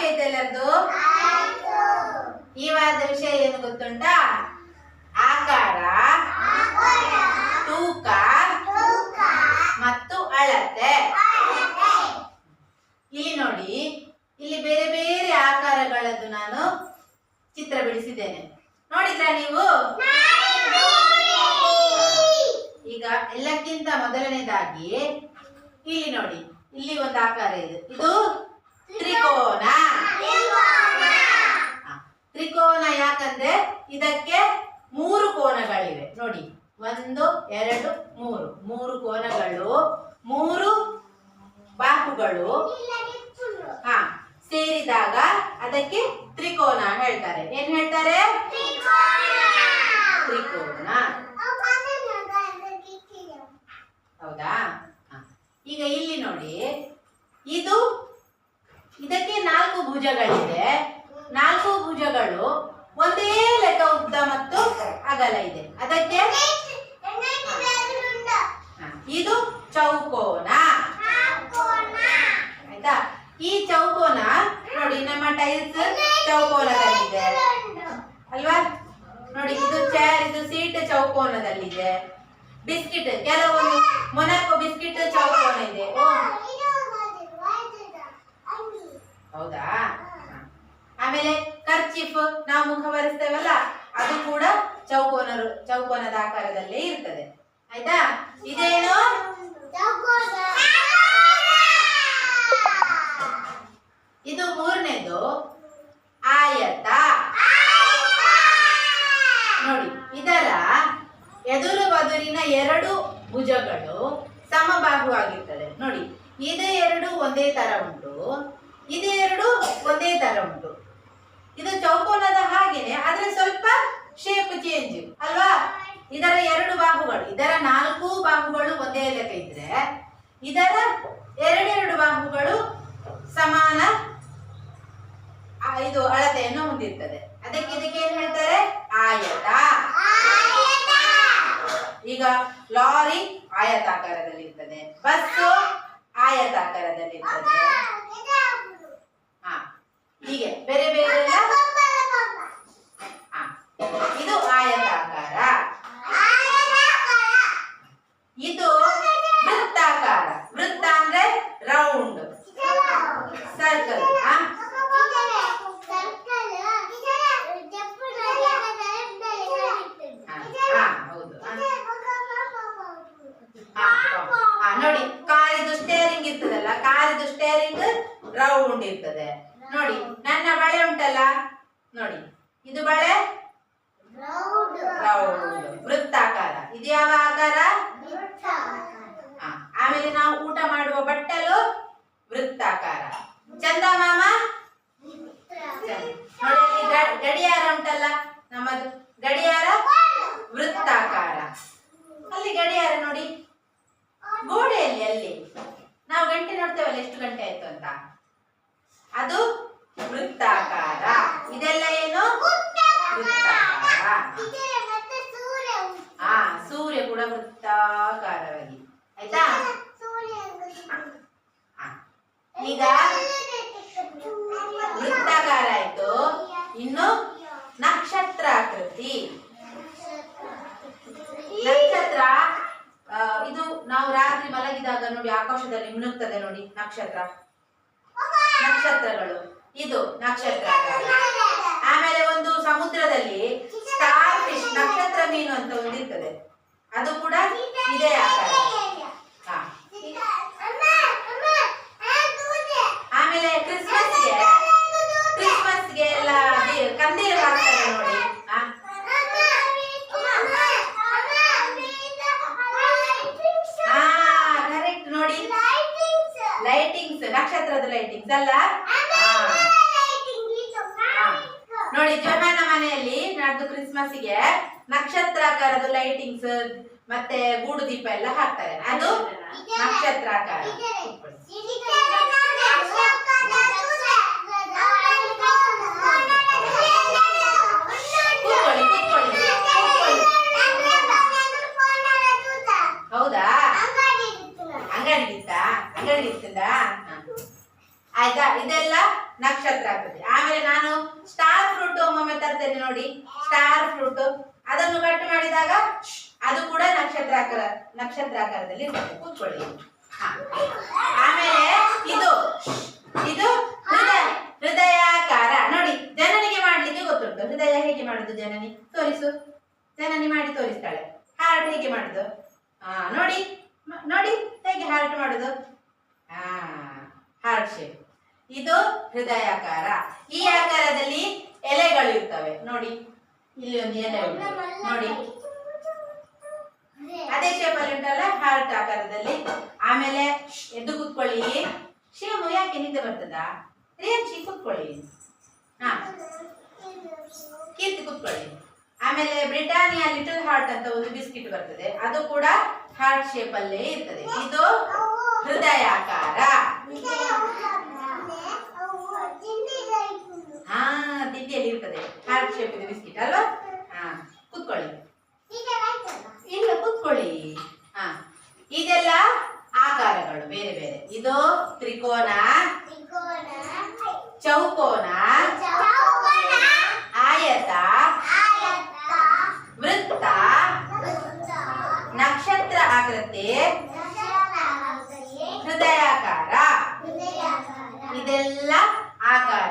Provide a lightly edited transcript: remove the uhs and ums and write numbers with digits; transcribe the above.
Coffee ಆಯ್ತಾ ಎಲ್ಲರದು? ಈ ವಾರದ ವಿಷಯ ಏನು ಗೊತ್ತುಂಟಾ? ಆಕಾರ, ತೂಕ ಮತ್ತು ಅಳತೆ. ಇಲ್ಲಿ ನೋಡಿ, ಇಲ್ಲಿ ಬೇರೆ ಬೇರೆ ಆಕಾರಗಳದ್ದು ನಾನು ಚಿತ್ರ ಬಿಡಿಸಿದ್ದೇನೆ. ನೋಡಿದ್ರಾ ನೀವು? ಈಗ ಎಲ್ಲಕ್ಕಿಂತ ಮೊದಲನೇದಾಗಿ ಇಲ್ಲಿ ನೋಡಿ, ಇಲ್ಲಿ ಒಂದು ಆಕಾರ ಇದೆ. ಇದು ತ್ರಿಕೋನ. ತ್ರಿಕೋನ ಯಾಕಂದ್ರೆ ಇದಕ್ಕೆ 3 ಕೋನಗಳಿವೆ. ನೋಡಿ, 1 2 3 3 ಕೋನಗಳು, 3 ಬಾಹುಗಳು ಸೇರಿದಾಗ ಅದಕ್ಕೆ ತ್ರಿಕೋನ ಹೇಳ್ತಾರೆ. ಏನ್ ಹೇಳ್ತಾರೆ? ತ್ರಿಕೋನ. ಹೌದಾ? ಈಗ ಇಲ್ಲಿ ನೋಡಿ, ಇದಕ್ಕೆ 4 ಭುಜಗಳಿದೆ. 4 ಭುಜಗಳು ಒಂದೇ ಲೆಕ್ಕ ಉದ್ದ ಮತ್ತು ಅಗಲ ಇದೆ. ಅದಕ್ಕೆ ಇದು ಚೌಕೋನ. ಆಯ್ತಾ? ಈ ಚೌಕೋನ ನೋಡಿ, ನಮ್ಮ ಟೈಲ್ಸ್ ಚೌಕೋನದಲ್ಲಿದೆ ಅಲ್ವಾ? ನೋಡಿ, ಇದು ಚೇರ್, ಇದು ಸೀಟ್ ಚೌಕೋನದಲ್ಲಿದೆ. ಬಿಸ್ಕಿಟ್, ಕೆಲವೊಂದು ಮೊನಾಕೋ ಬಿಸ್ಕಿಟ್ ಚೌಕೋನ ಇದೆ. ಹೌದಾ? ಆಮೇಲೆ ಕರ್ಚಿಫ್ ನಾವು ಮುಖ ಬರೆಸ್ತೇವಲ್ಲ, ಅದು ಕೂಡ ಚೌಕೋನದ ಆಕಾರದಲ್ಲೇ ಇರ್ತದೆ. ಆಯ್ತಾ? ಇದೇನು? ಇದು 3ನೇದು ಆಯತ. ನೋಡಿ, ಇದರ ಎದುರು ಬದುರಿನ 2 ಭುಜಗಳು ಸಮಬಾಹುವಾಗಿರ್ತದೆ. ನೋಡಿ, ಇದು 2 ಒಂದೇ ತರ ಉಂಟು, ಇದು 2 ಒಂದೇ ತರ ಉಂಟು. ಇದು ಚೌಕೋನದ ಹಾಗೇನೆ, ಆದ್ರೆ ಸ್ವಲ್ಪ ಶೇಪ್ ಚೇಂಜ್ ಅಲ್ವಾ? ಇದರ 2 ಬಾಹುಗಳು, ಇದರ 4 ಬಾಹುಗಳು ಒಂದೇ ಲೆಕ್ಕ ಇದ್ರೆ, ಇದರ 2 ಬಾಹುಗಳು ಸಮಾನ ಇದು ಅಳತೆಯನ್ನು ಹೊಂದಿರ್ತದೆ. ಇದಕ್ಕೆ ಏನ್ ಹೇಳ್ತಾರೆ? ಆಯತ. ಈಗ ಲಾರಿ ಆಯತಾಕಾರದಲ್ಲಿ ಇರ್ತದೆ, ಬಸ್ಸು ಆಯತಾಕಾರದಲ್ಲಿ ಇರ್ತದೆ. ಹೀಗೆ ಬೇರೆ ಬೇರೆ ಇದು ಆಯತಾಕಾರ. ಇದು ವೃತ್ತಾಕಾರ. ವೃತ್ತ ಅಂದ್ರೆ ರೌಂಡ್, ಸರ್ಕಲ್. ನೋಡಿ, ಕಾರಿದು ಸ್ಟೇರಿಂಗ್ ಇರ್ತದಲ್ಲ, ಕಾರಿದು ಸ್ಟೇರಿಂಗ್ ರೌಂಡ್ ಇರ್ತದೆ. ನೋಡಿ, ನನ್ನ ಬಳೆ ಉಂಟಲ್ಲ, ನೋಡಿ, ಇದು ಬಳೆ ರೌಂಡ್, ವೃತ್ತಾಕಾರ. ಇದು ಯಾವ ಆಕಾರ? ಆಮೇಲೆ ನಾವು ಊಟ ಮಾಡುವ ಬಟ್ಟಲು ವೃತ್ತಾಕಾರ. ಚಂದಮಾಮ, ನೋಡಿ, ಗಡಿಯಾರ ಉಂಟಲ್ಲ ನಮ್ಮದು, ಗಡಿಯಾರ ವೃತ್ತಾಕಾರ. ಅಲ್ಲಿ ಗಡಿಯಾರ ನೋಡಿ, ಗೋಡೆಯಲ್ಲಿ, ಅಲ್ಲಿ ನಾವು ಗಂಟೆ ನೋಡ್ತೇವಲ್ಲ, ಎಷ್ಟು ಗಂಟೆ ಆಯ್ತು ಅಂತ, ಅದು ವೃತ್ತಾಕಾರ. ಇದೆಲ್ಲ ಏನು? ವೃತ್ತಾಕಾರ. ಸೂರ್ಯ ಕೂಡ ವೃತ್ತಾಕಾರವಾಗಿ. ಆಯ್ತಾ? ಈಗ ವೃತ್ತಾಕಾರ ಆಯ್ತು. ಇನ್ನು ನಕ್ಷತ್ರಾಕೃತಿ. ನಕ್ಷತ್ರ ಇದು ನಾವು ರಾತ್ರಿ ಮಲಗಿದಾಗ ನೋಡಿ, ಆಕಾಶದಲ್ಲಿ ಮಿನುಗ್ತದೆ ನೋಡಿ ನಕ್ಷತ್ರಗಳು. ಇದು ನಕ್ಷತ್ರ. ಆಮೇಲೆ ಒಂದು ಸಮುದ್ರದಲ್ಲಿ ಸ್ಟಾರ್ ಫಿಶ್, ನಕ್ಷತ್ರ ಮೀನು ಅಂತ ಒಂದು ಇರ್ತದೆ, ಅದು ಕೂಡ ಇದೇ ಆಕಾರ. ಆಮೇಲೆ ಕ್ರಿಸ್ಮಸ್ಗೆ ಎಲ್ಲ ಕಂದೀಲು ಹಾಕ್ತಾರೆ ನೋಡಿ. ಕರೆಕ್ಟ್ ನೋಡಿ, ಲೈಟಿಂಗ್ಸ್, ನಕ್ಷತ್ರದ ಲೈಟಿಂಗ್ಸ್ ಅಲ್ಲ. ನೋಡಿ, ಜೋಹಾನ ಮನೆಯಲ್ಲಿ ನಾಡ್ದು ಕ್ರಿಸ್ಮಸ್ಗೆ ನಕ್ಷತ್ರಾಕಾರದ ಲೈಟಿಂಗ್ಸ್ ಮತ್ತೆ ಗೂಡು ದೀಪ ಎಲ್ಲ ಹಾಕ್ತಾರೆ, ಅದು ನಕ್ಷತ್ರಾಕಾರ. ಹೌದಾ? ಅಂಗಡಿ ಇರ್ತದ? ಆಯ್ತಾ? ಇದೆಲ್ಲ ನಕ್ಷತ್ರಾಕೃತಿ. ಆಮೇಲೆ ನಾನು ಸ್ಟಾರ್ ಫ್ರೂಟ್ ಒಮ್ಮೊಮ್ಮೆ ತರ್ತೇನೆ ನೋಡಿ, ಸ್ಟಾರ್ ಫ್ರೂಟ್ ಅದನ್ನು ಕಟ್ ಮಾಡಿದಾಗ ಅದು ಕೂಡ ನಕ್ಷತ್ರಾಕಾರದಲ್ಲಿ ಇರ್ತದೆ. ಕೂತ್ಕೊಳ್ಳಿ. ಆಮೇಲೆ ಇದು ಇದು ಹೃದಯಾಕಾರ ನೋಡಿ. ಜನನಿಗೆ ಮಾಡ್ಲಿಕ್ಕೆ ಗೊತ್ತುಂಟು. ಹೃದಯ ಹೇಗೆ ಮಾಡುದು ಜನನಿ? ತೋರಿಸು. ಜನನಿ ಮಾಡಿ ತೋರಿಸ್ತಾಳೆ. ಹಾರ್ಟ್ ಹೇಗೆ ಮಾಡುದು? ನೋಡಿ ನೋಡಿ ಹೇಗೆ ಹಾರ್ಟ್ ಮಾಡುದು. Heart shape. ಇದು ಹೃದಯಾಕಾರ. ಈ ಆಕಾರದಲ್ಲಿ ಎಲೆಗಳು ಇರ್ತವೆ ನೋಡಿ. ಇಲ್ಲಿ ಒಂದು ಎಲೆ ಉಂಟು ನೋಡಿ, ಅದೇ ಶೇಪ್ ಅಲ್ಲಿ ಉಂಟಲ್ಲ, ಹಾರ್ಟ್ ಆಕಾರದಲ್ಲಿ. ಆಮೇಲೆ ಎದ್ದು ಕೂತ್ಕೊಳ್ಳಿ. ಶಿವಮು ಯಾಕೆ ನಿದ್ದೆ ಬರ್ತದಾ? ರೇಂಚಿ ಕೂತ್ಕೊಳ್ಳಿ. ಕೀರ್ತಿ ಕೂತ್ಕೊಳ್ಳಿ. ಆಮೇಲೆ ಬ್ರಿಟಾನಿಯಾ ಲಿಟಲ್ ಹಾರ್ಟ್ ಅಂತ ಒಂದು ಬಿಸ್ಕಿಟ್ ಬರ್ತದೆ, ಅದು ಕೂಡ ಹಾರ್ಟ್ ಶೇಪ್ ಅಲ್ಲೇ ಇರ್ತದೆ. ಇದು ಹೃದಯಾಕಾರ. ತಿಂಡಿಯಲ್ಲಿ ಇರ್ತದೆ ಹಾರ್ಟ್ ಶೇಪ್ ಇದು ಬಿಸ್ಕಿಟ್ ಅಲ್ವಾ? ಕೂತ್ಕೊಳ್ಳಿ. ಇಲ್ಲ ಕೂತ್ಕೊಳ್ಳಿ. ಇದೆಲ್ಲ ಆಕಾರಗಳು ಬೇರೆ ಬೇರೆ. ಇದು ತ್ರಿಕೋನ, ಚೌಕೋನ, ಆಯತ, ವೃತ್ತ, ನಕ್ಷತ್ರ ಆಕೃತಿ, ಹೃದಯಾಕಾರ. ಇದೆಲ್ಲ ಆಕಾರ.